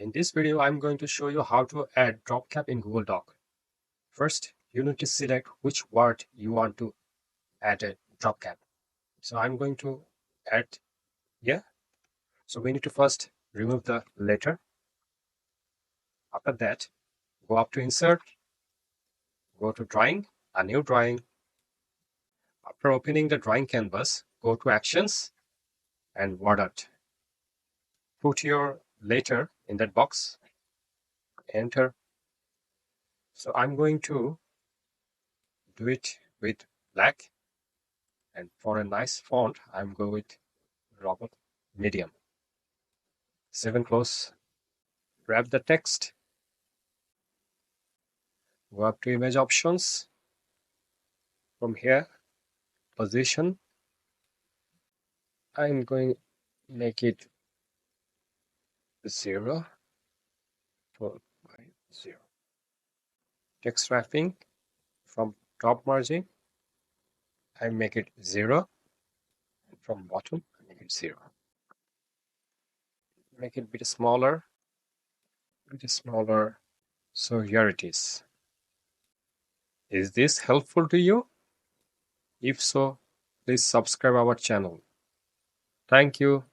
In this video, I'm going to show you how to add drop cap in Google Doc. First, you need to select which word you want to add a drop cap. So I'm going to add here. So we need to first remove the letter. After that, go up to Insert, go to Drawing, a new drawing. After opening the drawing canvas, go to Actions and Word Art. Put your letter in that box. Enter. So I'm going to do it with black, and for a nice font I'm going with Robot Medium. Save and close. Grab the text, go up to Image Options. From here, Position, I'm going to make it 0 4 by 0. Text wrapping, from top margin I make it 0, and from bottom I make it 0. Make it a bit smaller. So here it is. Is this helpful to you? If so, please subscribe our channel. Thank you.